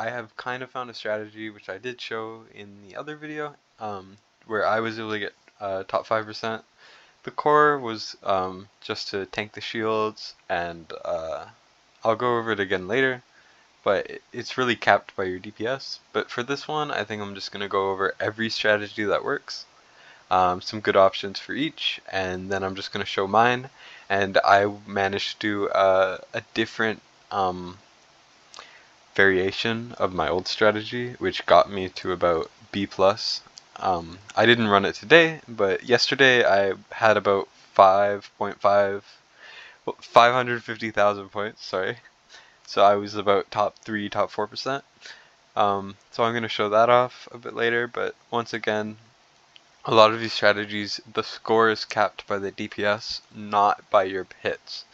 I have kind of found a strategy which I did show in the other video, where I was able to get top 5%. The core was just to tank the shields, and I'll go over it again later, but it's really capped by your DPS. But for this one, I think I'm just going to go over every strategy that works, some good options for each, and then I'm just going to show mine. And I managed to do a different variation of my old strategy, which got me to about B+. I didn't run it today, but yesterday I had about 550,000 points, sorry. So I was about top 3, top 4%. So I'm going to show that off a bit later, but once again, a lot of these strategies, the score is capped by the DPS, not by your hits.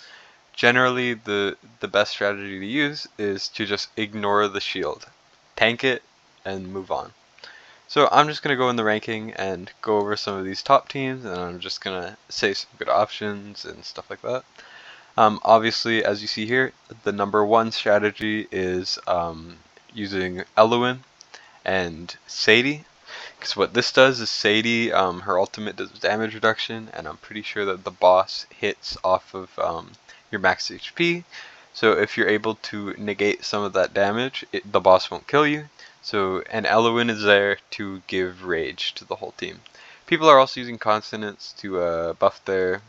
Generally, the best strategy to use is to just ignore the shield, tank it, and move on. So I'm just going to go in the ranking and go over some of these top teams, and I'm just going to say some good options and stuff like that. Obviously, as you see here, the #1 strategy is using Eluin and Sadie. Because what this does is Sadie, her ultimate does damage reduction, and I'm pretty sure that the boss hits off of your max HP. So if you're able to negate some of that damage, the boss won't kill you. So, and Eluin is there to give rage to the whole team. People are also using consonants to buff their,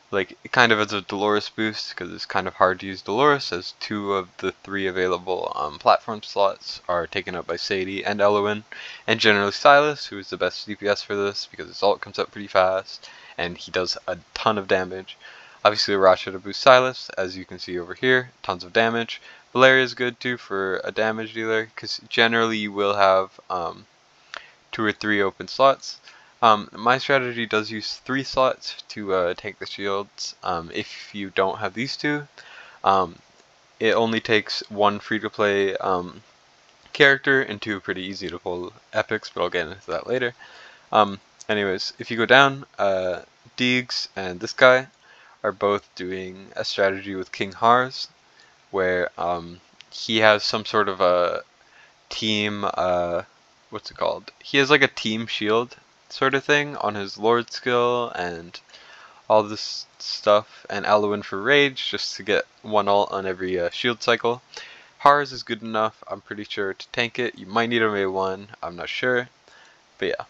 like, kind of as a Dolores boost, because it's kind of hard to use Dolores, as 2 of the 3 available platform slots are taken up by Sadie and Eluin, and generally Silas, who is the best DPS for this, because his ult comes up pretty fast, and he does a ton of damage. Obviously, Racha to boost Silas, as you can see over here, tons of damage. Valeria is good too for a damage dealer, because generally you will have 2 or 3 open slots. My strategy does use 3 slots to tank the shields. If you don't have these 2, it only takes 1 free-to-play character and 2 pretty easy to pull epics, but I'll get into that later. Anyways, if you go down, Deegs and this guy are both doing a strategy with King Hars, where he has some sort of a team, what's it called? He has like a team shield sort of thing on his Lord skill and all this stuff, and Eluin for rage just to get 1 ult on every shield cycle. Hars is good enough, I'm pretty sure, to tank it. You might need a A1, I'm not sure, but yeah.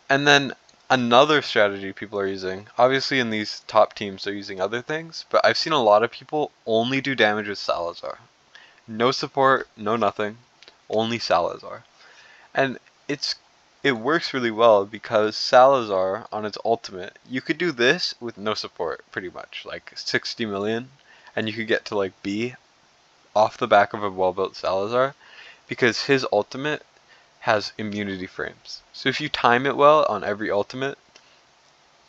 And then another strategy people are using, obviously in these top teams they're using other things, but I've seen a lot of people only do damage with Salazar. No support, no nothing, only Salazar. And it works really well because Salazar on its ultimate, you could do this with no support pretty much, like 60 million, and you could get to like B off the back of a well-built Salazar, because his ultimate has immunity frames. So if you time it well on every ultimate,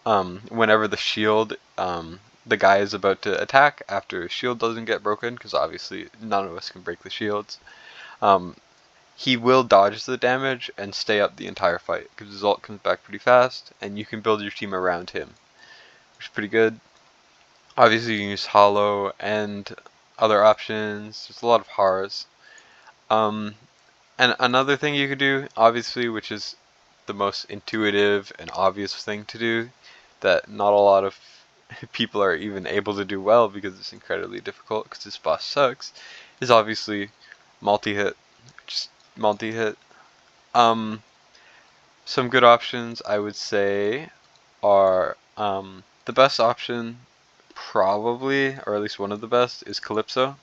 whenever the shield, the guy is about to attack after his shield doesn't get broken, because obviously none of us can break the shields, he will dodge the damage and stay up the entire fight, because his ult comes back pretty fast, and you can build your team around him, which is pretty good. Obviously you can use Hollow and other options, there's a lot of Hars. And another thing you could do, obviously, which is the most intuitive and obvious thing to do, that not a lot of people are even able to do well because it's incredibly difficult because this boss sucks, is obviously multi-hit. Just multi-hit. Some good options I would say are, the best option probably, or at least one of the best, is Calypso,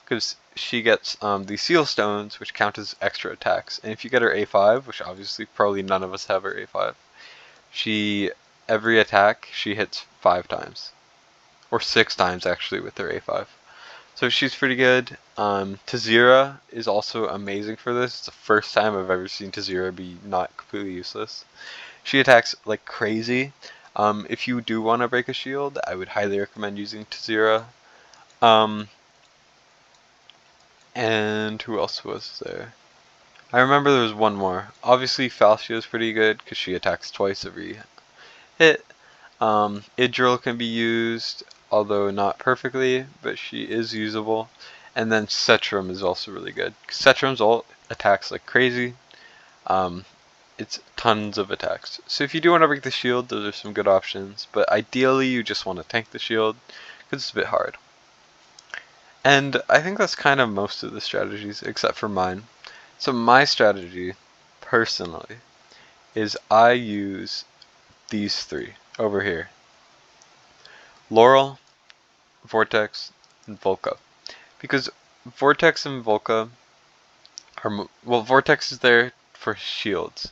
because she gets the seal stones, which count as extra attacks, and if you get her A5, which obviously probably none of us have her A5, every attack she hits 5 times, or 6 times actually with her A5. So she's pretty good. Tazira is also amazing for this. It's the first time I've ever seen Tazira be not completely useless. She attacks like crazy. If you do want to break a shield, I would highly recommend using Tazira. And who else was there? I remember there was one more. Obviously Falcia is pretty good because she attacks twice every hit. Idril can be used, although not perfectly, but she is usable. And then Setrum is also really good. Setrum's ult attacks like crazy. It's tons of attacks. So if you do want to break the shield, those are some good options. But ideally, you just want to tank the shield because it's a bit hard. And I think that's kind of most of the strategies, except for mine. So my strategy, personally, is I use these three over here. Laurel, Vortex, and Volca. Because Vortex and Volca are, well, Vortex is there for shields.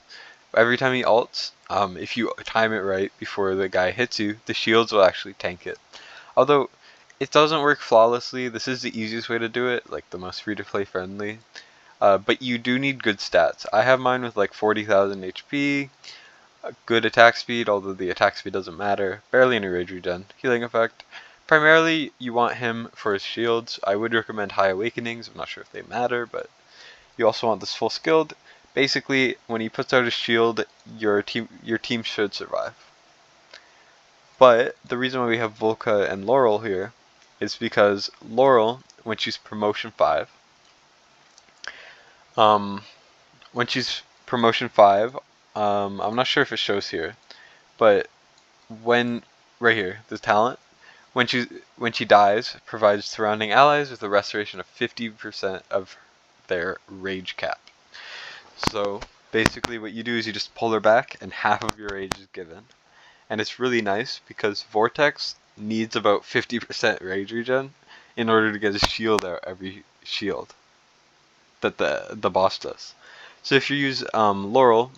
Every time he ults, if you time it right before the guy hits you, the shields will actually tank it. Although, it doesn't work flawlessly. This is the easiest way to do it, like the most free-to-play friendly. But you do need good stats. I have mine with like 40,000 HP, good attack speed, although the attack speed doesn't matter, barely any rage regen, healing effect. Primarily, you want him for his shields. I would recommend High Awakenings. I'm not sure if they matter, but you also want this full skilled. Basically, when he puts out his shield, your team should survive. But the reason why we have Volca and Laurel here is because Laurel, when she's promotion 5, um, when she's promotion 5, I'm not sure if it shows here, but when, right here, the talent, when she dies, provides surrounding allies with a restoration of 50% of their rage cap. So basically what you do is you just pull her back and half of your rage is given. And it's really nice because Vortex needs about 50% rage regen in order to get his shield out every shield that the boss does. So if you use Laurel,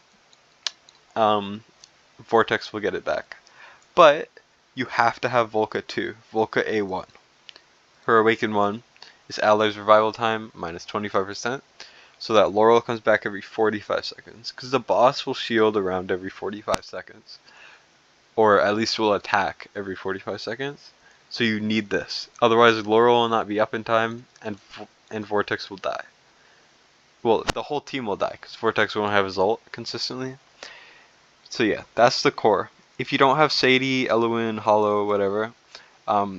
Vortex will get it back. But you have to have Volca too. Volca A1. Her Awaken 1 is allies revival time minus 25%. So that Laurel comes back every 45 seconds. Because the boss will shield around every 45 seconds. Or at least will attack every 45 seconds. So you need this. Otherwise Laurel will not be up in time and Vortex will die. Well, the whole team will die because Vortex won't have his ult consistently. So yeah, that's the core. If you don't have Sadie, Eloin, Hollow, whatever,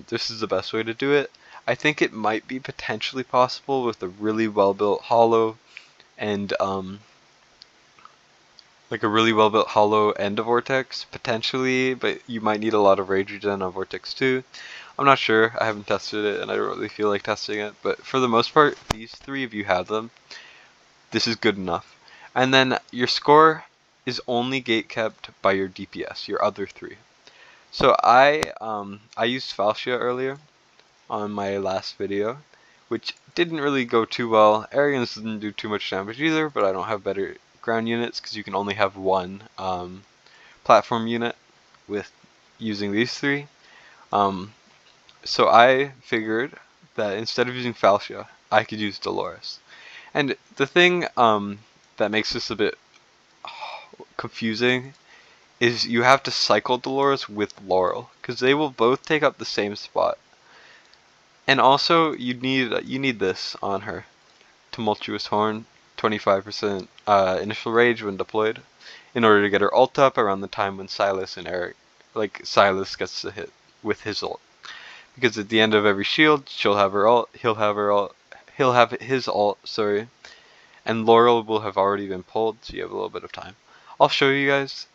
this is the best way to do it. I think it might be potentially possible with a really well-built Hollow and like a really well-built Hollow and a Vortex, potentially, but you might need a lot of rage regen on Vortex too. I'm not sure, I haven't tested it and I don't really feel like testing it, but for the most part, these three, if you have them, this is good enough. And then your score is only gate kept by your DPS, your other three. So I used Falcia earlier on my last video, which didn't really go too well. Arrogance didn't do too much damage either, but I don't have better ground units because you can only have one platform unit with using these three. So I figured that instead of using Falcia, I could use Dolores. And the thing that makes this a bit confusing is you have to cycle Dolores with Laurel because they will both take up the same spot. And also you need this on her. Tumultuous Horn, 25% initial rage when deployed, in order to get her ult up around the time when Silas and Eric, like Silas gets to hit with his ult. Because at the end of every shield, she'll have her ult, he'll have his ult, sorry, and Laurel will have already been pulled, so you have a little bit of time. I'll show you guys.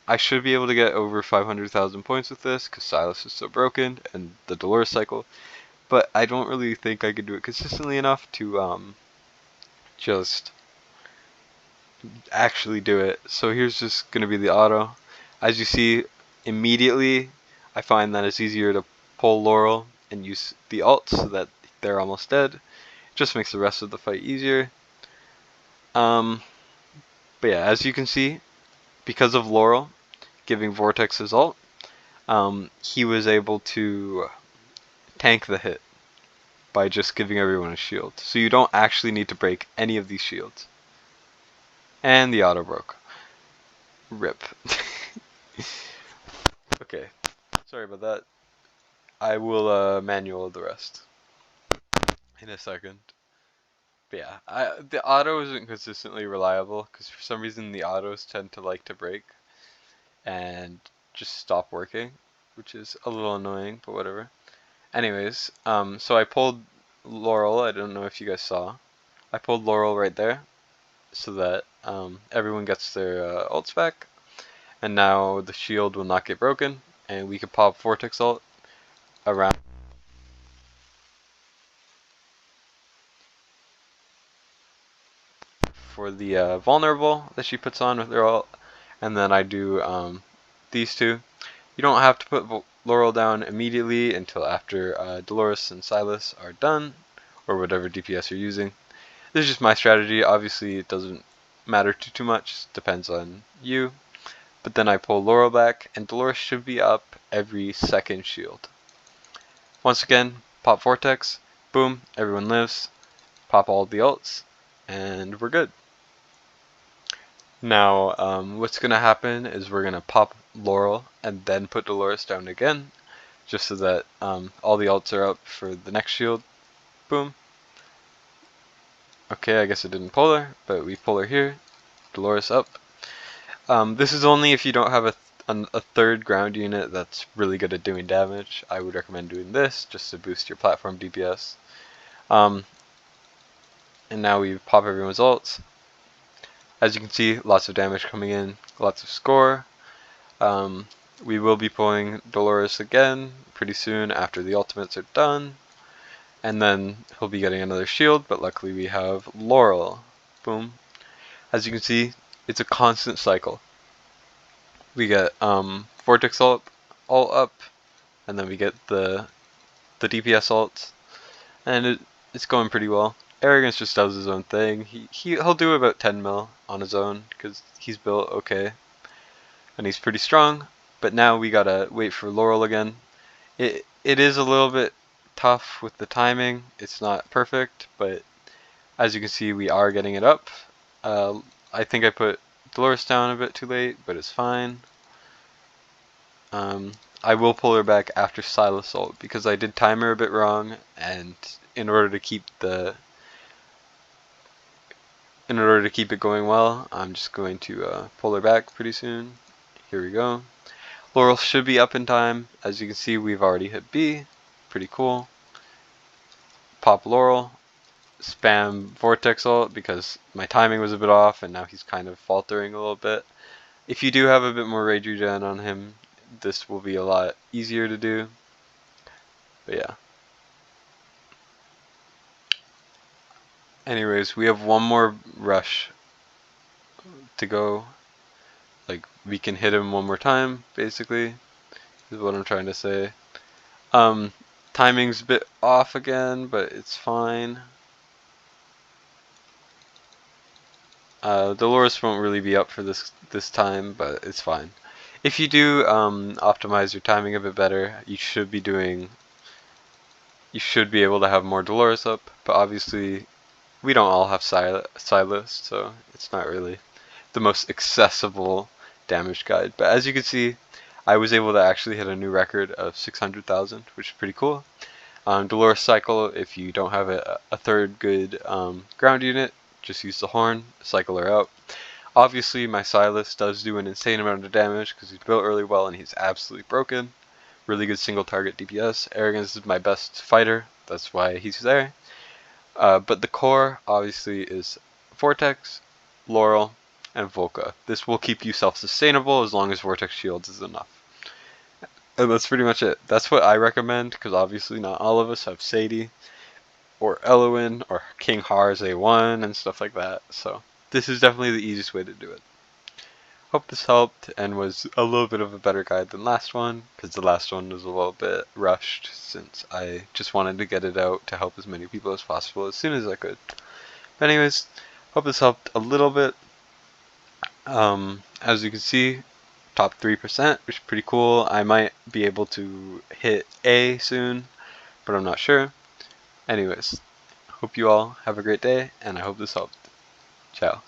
I should be able to get over 500,000 points with this because Silas is so broken and the Dolores cycle, but I don't really think I could do it consistently enough to just actually do it. So here's just going to be the auto. As you see, immediately I find that it's easier to pull Laurel and use the ult so that they're almost dead. It just makes the rest of the fight easier. But yeah, as you can see, because of Laurel giving Vortex his ult, he was able to tank the hit by just giving everyone a shield. So you don't actually need to break any of these shields. And the auto broke. RIP. Okay, sorry about that. I will manual the rest in a second. But yeah, the auto isn't consistently reliable because for some reason the autos tend to like to break and just stop working, which is a little annoying, but whatever. Anyways, so I pulled Laurel. I don't know if you guys saw. I pulled Laurel right there so that everyone gets their ults back. And now the shield will not get broken, and we can pop Vortex ult around for the vulnerable that she puts on with her ult, and then I do these two. You don't have to put Laurel down immediately until after Dolores and Silas are done, or whatever DPS you're using. This is just my strategy. Obviously, it doesn't matter too much. It depends on you. But then I pull Laurel back, and Dolores should be up every second shield. Once again, pop Vortex, boom, everyone lives, pop all the ults, and we're good. Now, what's going to happen is we're going to pop Laurel and then put Dolores down again, just so that all the ults are up for the next shield. Boom. Okay, I guess it didn't pull her, but we pull her here. Dolores up. This is only if you don't have a third ground unit that's really good at doing damage. I would recommend doing this just to boost your platform DPS. And now we pop everyone's ults. As you can see, lots of damage coming in, lots of score. We will be pulling Dolores again pretty soon after the ultimates are done. And then he'll be getting another shield, but luckily we have Laurel. Boom. As you can see, it's a constant cycle. We get Vortex ult up, and then we get the DPS ults, and it's going pretty well. Arrogance just does his own thing. He'll do about 10 mil on his own because he's built okay, and he's pretty strong. But now we gotta wait for Laurel again. It is a little bit tough with the timing. It's not perfect, but as you can see, we are getting it up. I think I put Dolores down a bit too late, but it's fine. I will pull her back after Silas ult because I did time her a bit wrong, and in order to keep it going well, I'm just going to pull her back pretty soon. Here we go. Laurel should be up in time. As you can see, we've already hit B. Pretty cool. Pop Laurel. Spam Vortex ult because my timing was a bit off and now he's kind of faltering a little bit. If you do have a bit more rage regen on him, this will be a lot easier to do. But yeah. Anyways, we have one more rush to go. Like, we can hit him one more time, basically, is what I'm trying to say. Timing's a bit off again, but it's fine. Dolores won't really be up for this time, but it's fine. If you do optimize your timing a bit better, you should be able to have more Dolores up, but obviously we don't all have Silas, so it's not really the most accessible damage guide. But as you can see, I was able to actually hit a new record of 600,000, which is pretty cool. Dolores cycle, if you don't have a third good ground unit, just use the horn, cycle her out. Obviously, my Silas does do an insane amount of damage because he's built really well and he's absolutely broken. Really good single target DPS. Arrogance is my best fighter, that's why he's there. But the core, obviously, is Vortex, Laurel, and Volca. This will keep you self-sustainable as long as Vortex Shields is enough. And that's pretty much it. That's what I recommend, because obviously not all of us have Sadie, or Elowen, or King Har's A1, and stuff like that. So this is definitely the easiest way to do it. Hope this helped and was a little bit of a better guide than last one, because the last one was a little bit rushed since I just wanted to get it out to help as many people as possible as soon as I could. But anyways, hope this helped a little bit. As you can see, top 3%, which is pretty cool. I might be able to hit A soon, but I'm not sure. Anyways, hope you all have a great day, and I hope this helped. Ciao.